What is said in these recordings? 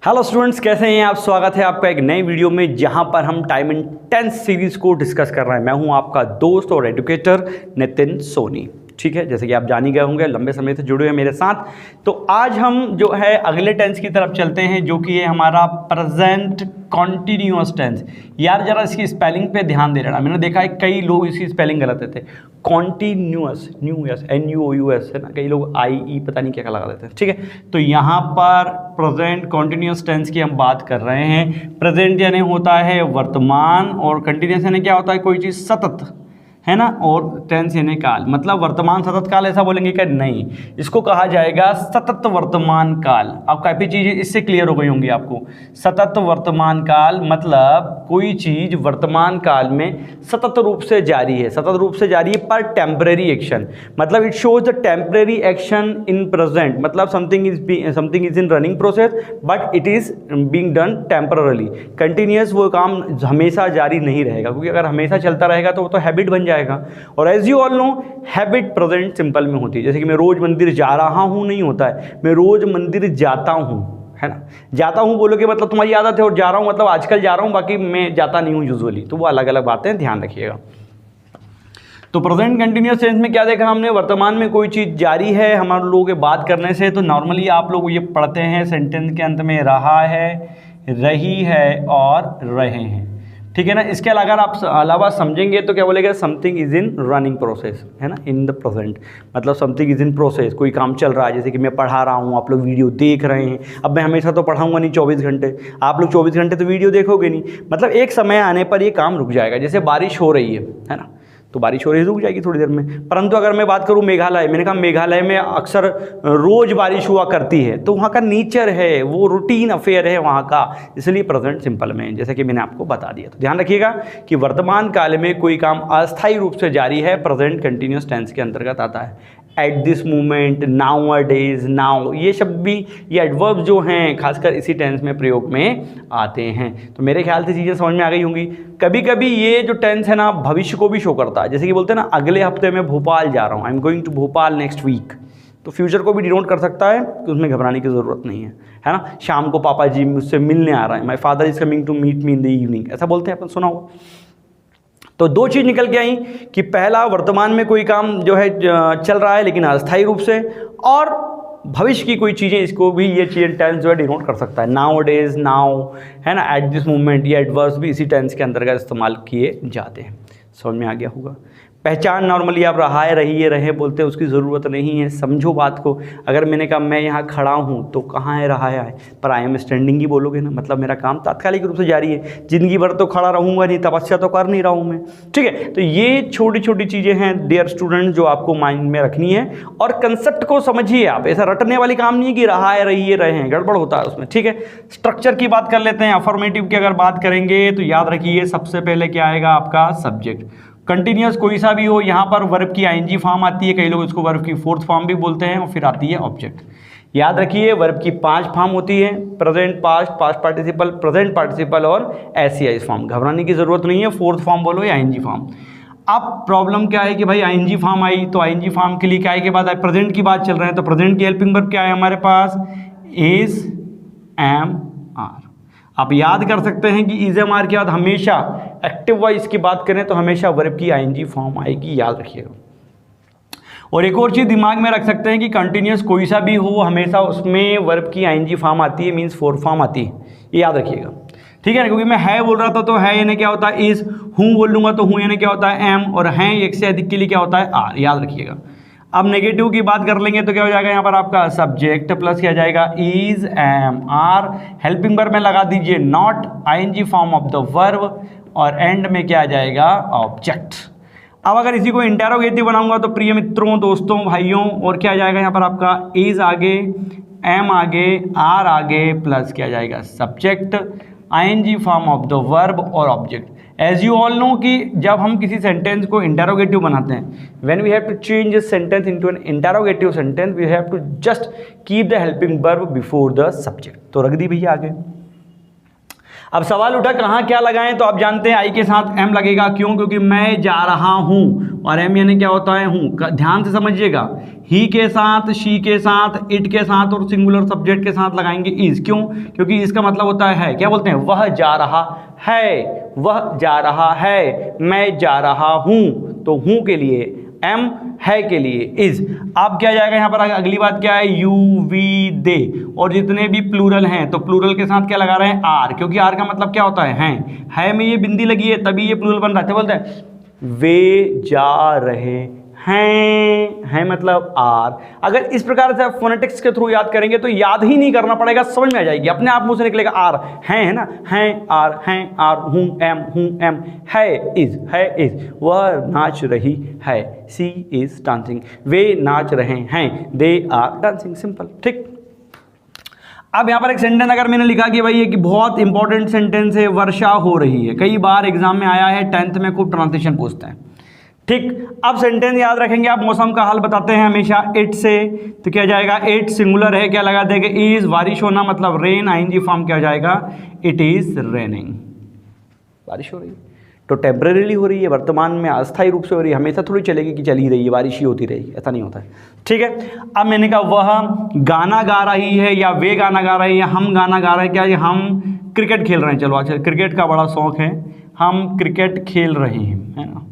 Hello students, कैसे हैं आप। स्वागत है आपका एक नई वीडियो में जहां पर हम टाइम एंड टेंस सीरीज को डिस्कस कर रहे हैं। मैं हूं आपका दोस्त और एजुकेटर नितिन सोनी। ठीक है, जैसे कि आप जान ही गए होंगे, लंबे समय से जुड़े हुए मेरे साथ। तो आज हम जो है अगले टेंस की तरफ चलते हैं, जो कि है हमारा प्रेजेंट कॉन्टिन्यूअस टेंस। यार जरा इसकी स्पेलिंग पे ध्यान दे रहा। मैंने देखा है कई लोग इसकी स्पेलिंग गलत देते हैं। कॉन्टिन्यूअस, न्यूएस, NUOUS है ना, कई लोग IE पता नहीं क्या लगा देते हैं। ठीक है, तो यहाँ पर प्रेजेंट कॉन्टिन्यूअस टेंस की हम बात कर रहे हैं। प्रेजेंट यानी होता है वर्तमान, और कंटिन्यूअस यानी क्या होता है, कोई चीज़ सतत, है ना। और टेंस यानी काल, मतलब वर्तमान सतत काल ऐसा बोलेंगे क्या? नहीं, इसको कहा जाएगा सतत वर्तमान काल। अब काफ़ी चीज़ें इससे क्लियर हो गई होंगी आपको। सतत वर्तमान काल मतलब कोई चीज़ वर्तमान काल में सतत रूप से जारी है। सतत रूप से जारी है पर टेम्परेरी एक्शन, मतलब it shows the temporary action in present, मतलब something is in running process but it is being done temporarily. Continuous वो काम हमेशा जारी नहीं रहेगा, क्योंकि अगर हमेशा चलता रहेगा तो वो तो हैबिट बन जाएगा। और as you all know, habit present simple में होती है। जैसे कि मैं रोज मंदिर जा रहा हूं नहीं होता है, मैं रोज मंदिर जाता हूं, है ना। जाता हूं बोलोगे मतलब तुम्हारी आदत है, और जा रहा हूं मतलब आजकल जा रहा हूं, बाकी मैं जाता नहीं हूं यूजुअली। तो वो अलग अलग बातें, ध्यान रखिएगा। तो प्रेजेंट कंटिन्यूअस टेंस में क्या देखा हमने? वर्तमान में कोई चीज़ जारी है हमारे लोगों के बात करने से। तो नॉर्मली आप लोग ये पढ़ते हैं सेंटेंस के अंत में रहा है, रही है और रहे हैं। ठीक है ना। इसके अलावा समझेंगे तो क्या बोलेगा? Something is in running process, है ना, इन द प्रेजेंट, मतलब समथिंग इज इन प्रोसेस, कोई काम चल रहा है। जैसे कि मैं पढ़ा रहा हूँ, आप लोग वीडियो देख रहे हैं। अब मैं हमेशा तो पढ़ाऊंगा नहीं 24 घंटे, आप लोग 24 घंटे तो वीडियो देखोगे नहीं। मतलब एक समय आने पर ये काम रुक जाएगा। जैसे बारिश हो रही है ना, तो बारिश हो रही है, रुक जाएगी थोड़ी देर में। परंतु अगर मैं बात करूं मेघालय, मैंने कहा मेघालय में अक्सर रोज बारिश हुआ करती है, तो वहाँ का नेचर है, वो रूटीन अफेयर है वहाँ का, इसलिए प्रेजेंट सिंपल में, जैसे कि मैंने आपको बता दिया। तो ध्यान रखिएगा कि वर्तमान काल में कोई काम अस्थायी रूप से जारी है, प्रेजेंट कंटिन्यूअस टेंस के अंतर्गत आता है। At this moment, now days, now, ये शब्द भी, ये एडवर्ब जो हैं खासकर इसी टेंस में प्रयोग में आते हैं। तो मेरे ख्याल से चीज़ें समझ में आ गई होंगी। कभी कभी ये जो टेंस है ना, भविष्य को भी शो करता है। जैसे कि बोलते हैं ना, अगले हफ्ते में भोपाल जा रहा हूँ, I am going to Bhopal next week. तो फ्यूचर को भी डिनोट कर सकता है, कि उसमें घबराने की ज़रूरत नहीं है ना। शाम को पापा जी मुझसे मिलने आ रहा है, my father is coming to meet me in the evening, ऐसा बोलते हैं, अपन सुना होगा। तो दो चीज़ निकल के आई कि पहला, वर्तमान में कोई काम जो है चल रहा है लेकिन अस्थायी रूप से, और भविष्य की कोई चीज़ें, इसको भी ये चीज़ टेंस जो है डिनोट कर सकता है। नाउ डेज, नाउ, है ना, एट दिस मोमेंट, ये एडवर्ब्स भी इसी टेंस के अंतर्गत इस्तेमाल किए जाते हैं। समझ में आ गया होगा। पहचान नॉर्मली आप रहा है, रही है, रहे बोलते हैं, उसकी ज़रूरत नहीं है। समझो बात को। अगर मैंने कहा मैं यहाँ खड़ा हूँ, तो कहाँ है रहा है, पर आई एम स्टैंडिंग ही बोलोगे ना, मतलब मेरा काम तात्कालिक रूप से जारी है, जिंदगी भर तो खड़ा रहूँगा नहीं, तपस्या तो कर नहीं रहा हूँ मैं। ठीक है, तो ये छोटी छोटी चीज़ें हैं डियर स्टूडेंट, जो आपको माइंड में रखनी है। और कंसेप्ट को समझिए आप, ऐसा रटने वाली काम नहीं है कि रहा है, रही है, रहे हैं, गड़बड़ होता है उसमें। ठीक है, स्ट्रक्चर की बात कर लेते हैं। अफर्मेटिव की अगर बात करेंगे तो याद रखिए, सबसे पहले क्या आएगा आपका? सब्जेक्ट। कंटिन्यूअस कोई सा भी हो, यहाँ पर वर्ब की ING फॉर्म आती है, कई लोग इसको वर्ब की फोर्थ फॉर्म भी बोलते हैं, और फिर आती है ऑब्जेक्ट। याद रखिए, वर्ब की 5 फॉर्म होती है: present, past, past participle, present participle और SCI फॉर्म। घबराने की जरूरत नहीं है, फोर्थ फॉर्म बोलो या ING फॉर्म। अब प्रॉब्लम क्या है कि भाई ING फॉर्म आई, तो ING फॉर्म के लिए क्या है के बाद प्रेजेंट की बात चल रहे हैं, तो प्रेजेंट की हेल्पिंग वर्ब क्या है हमारे पास? Is, am, are. आप याद कर सकते हैं कि इज, एम, आर के बाद हमेशा एक्टिव वॉइस की बात करें तो हमेशा वर्ब की ING फॉर्म आएगी, याद रखिएगा। और एक और चीज़ दिमाग में रख सकते हैं कि कंटिन्यूअस कोई सा भी हो, हमेशा उसमें वर्ब की ING फॉर्म आती है, मीन्स फोर्थ फॉर्म आती है, ये याद रखिएगा। ठीक है ना, क्योंकि मैं है बोल रहा था तो है यानी क्या होता है? इज। हूँ बोल लूँगा तो हूँ यानी क्या होता है? एम। और हैं एक से अधिक के लिए क्या होता है? आर, याद रखिएगा। अब नेगेटिव की बात कर लेंगे तो क्या हो जाएगा यहाँ पर आपका? सब्जेक्ट प्लस क्या जाएगा? Is, am, are. Helping verb में लगा दीजिए not, ING form of the verb, और एंड में क्या आ जाएगा? ऑब्जेक्ट। अब अगर इसी को इंटेरोगेटिव बनाऊंगा तो प्रिय मित्रों, दोस्तों, भाइयों, और क्या आ जाएगा यहाँ पर आपका? इज आगे, एम आगे, आर आगे, प्लस क्या जाएगा? Subject, ING form of the verb और object. As you all know कि जब हम किसी सेंटेंस को इंटेरोगेटिव बनाते हैं, when we have to change this sentence into an interrogative sentence, we have to just keep the helping verb before the subject. तो रख दी भैया आगे। अब सवाल उठा कहाँ क्या लगाएं, तो आप जानते हैं आई के साथ एम लगेगा। क्यों? क्योंकि मैं जा रहा हूं, और एम यानी क्या होता है? हूं। ध्यान से समझिएगा, ही के साथ, शी के साथ, इट के साथ और सिंगुलर सब्जेक्ट के साथ लगाएंगे इज। क्यों? क्योंकि इसका मतलब होता है, क्या बोलते हैं? वह जा रहा है, वह जा रहा है, मैं जा रहा हूं। तो हूं के लिए एम, है के लिए इज। अब क्या जाएगा यहाँ पर? अगली बात क्या है? यू, वी, दे, और जितने भी प्लूरल हैं तो प्लूरल के साथ क्या लगा रहे हैं? आर, क्योंकि आर का मतलब क्या होता है? हैं। है में ये बिंदी लगी है तभी ये प्लूरल बन रहा है। बोलते हैं वे जा रहे हैं मतलब आर। अगर इस प्रकार से आप फोनेटिक्स के थ्रू याद करेंगे तो याद ही नहीं करना पड़ेगा, समझ में आ जाएगी, अपने आप मुंह से निकलेगा आर। है ना? हैं आर, हूं एम, है इज, वह नाच रही है, सी इज डांसिंग, वे नाच रहे हैं, दे आर डांसिंग। सिंपल, ठीक। अब यहाँ पर एक सेंटेंस अगर मैंने लिखा कि भाई ये कि बहुत इंपॉर्टेंट सेंटेंस है, वर्षा हो रही है, कई बार एग्जाम में आया है, 10th में खूब ट्रांसलेशन पूछते हैं, ठीक। अब सेंटेंस याद रखेंगे आप, मौसम का हाल बताते हैं हमेशा इट से, तो क्या जाएगा? इट सिंगुलर है, क्या लगा देंगे? इज। बारिश होना मतलब रेन, आईएनजी फॉर्म क्या हो जाएगा? It is raining. बारिश हो रही है तो टेम्परेरीली हो रही है, वर्तमान में अस्थायी रूप से हो रही है, हमेशा थोड़ी चलेगी कि चली रही है, बारिश ही होती रहेगी, ऐसा नहीं होता है, ठीक है। अब मैंने कहा वह गाना गा रही है, या वे गाना गा रही है, या हम गाना गा रहे हैं, क्या ये हम क्रिकेट खेल रहे हैं? चलो अच्छा, क्रिकेट का बड़ा शौक है, हम क्रिकेट खेल रहे हैं, है ना।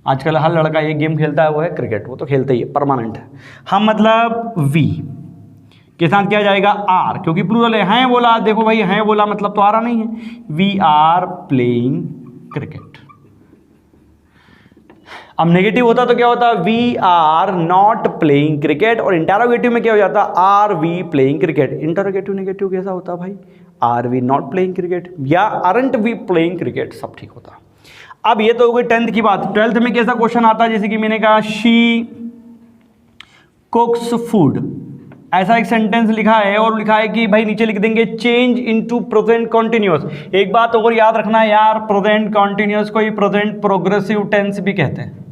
आजकल हर लड़का ये गेम खेलता है, वो है क्रिकेट, वो तो खेलते ही है, परमानेंट है। हम मतलब वी के साथ क्या जाएगा? आर, क्योंकि प्लूरल है। हैं बोला, देखो भाई हैं बोला मतलब तो आ रहा नहीं है। We are playing cricket. अब नेगेटिव होता तो क्या होता? We are not playing cricket, और इंटरोगेटिव में क्या हो जाता? Are we playing cricket. Interrogative negative कैसा होता भाई? Are we not playing cricket या आरंट वी प्लेइंग क्रिकेट, सब ठीक होता। अब ये तो हो गई 10th की बात। 12th में कैसा क्वेश्चन आता है? जैसे कि मैंने कहा शी कुक्स फूड, ऐसा एक सेंटेंस लिखा है, और लिखा है कि भाई नीचे लिख देंगे चेंज इनटू प्रेजेंट कॉन्टिन्यूअस। एक बात और याद रखना है यार, प्रेजेंट कॉन्टिन्यूअस को ही प्रेजेंट प्रोग्रेसिव टेंस भी कहते हैं,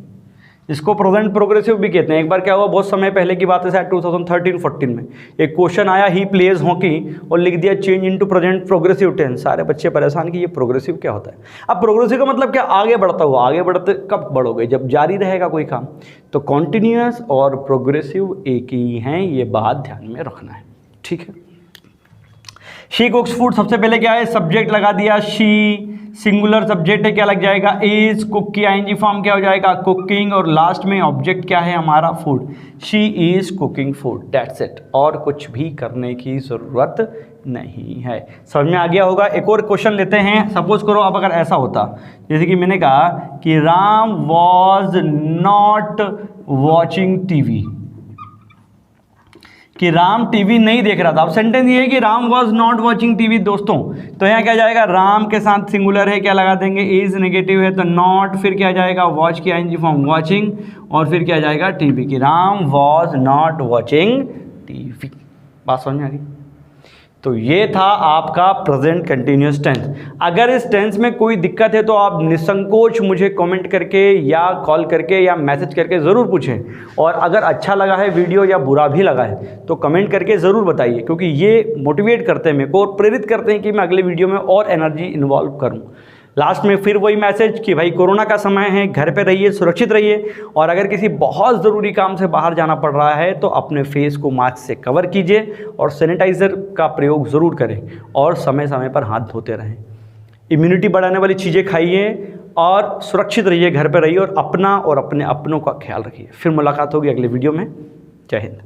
इसको प्रेजेंट प्रोग्रेसिव भी कहते हैं। एक बार क्या हुआ, बहुत समय पहले की बात है, शायद 2013-14 में एक क्वेश्चन आया, ही प्लेज हॉकी, और लिख दिया change into present progressive tense. सारे बच्चे परेशान कि ये प्रोग्रेसिव क्या होता है। अब प्रोग्रेसिव का मतलब क्या? आगे बढ़ता हुआ। आगे बढ़ते कब बढ़ोगे? जब जारी रहेगा कोई काम। तो कॉन्टिन्यूअस और प्रोग्रेसिव एक ही हैं, ये बात ध्यान में रखना है, ठीक है। शी कुक्स फूड, सबसे पहले क्या है? सब्जेक्ट लगा दिया शी, सिंगुलर सब्जेक्ट है, क्या लग जाएगा? इज। कुक की आईएनजी फॉर्म क्या हो जाएगा? कुकिंग, और लास्ट में ऑब्जेक्ट क्या है हमारा? Food. She is cooking food, that's it, और कुछ भी करने की जरूरत नहीं है। समझ में आ गया होगा। एक और क्वेश्चन लेते हैं। सपोज करो अब अगर ऐसा होता, जैसे कि मैंने कहा कि Ram was not watching TV, कि राम टीवी नहीं देख रहा था। अब सेंटेंस ये है कि Ram was not watching TV दोस्तों, तो यहाँ क्या जाएगा? राम के साथ सिंगुलर है, क्या लगा देंगे? इज। नेगेटिव है तो नॉट, फिर क्या जाएगा? वॉच की आईएनजी फॉर्म वॉचिंग, और फिर क्या जाएगा? टीवी, कि Ram was not watching TV. बात समझ में आ गई? तो ये था आपका प्रेजेंट कंटिन्यूअस टेंस। अगर इस टेंस में कोई दिक्कत है तो आप निसंकोच मुझे कमेंट करके या कॉल करके या मैसेज करके ज़रूर पूछें, और अगर अच्छा लगा है वीडियो या बुरा भी लगा है तो कमेंट करके ज़रूर बताइए, क्योंकि ये मोटिवेट करते हैं मेरे को और प्रेरित करते हैं कि मैं अगले वीडियो में और एनर्जी इन्वॉल्व करूँ। लास्ट में फिर वही मैसेज कि भाई कोरोना का समय है, घर पे रहिए, सुरक्षित रहिए, और अगर किसी बहुत ज़रूरी काम से बाहर जाना पड़ रहा है तो अपने फेस को मास्क से कवर कीजिए और सैनिटाइज़र का प्रयोग ज़रूर करें, और समय समय पर हाथ धोते रहें। इम्यूनिटी बढ़ाने वाली चीज़ें खाइए और सुरक्षित रहिए, घर पर रहिए, और अपना और अपने अपनों का ख्याल रखिए। फिर मुलाकात होगी अगले वीडियो में। जय हिंद।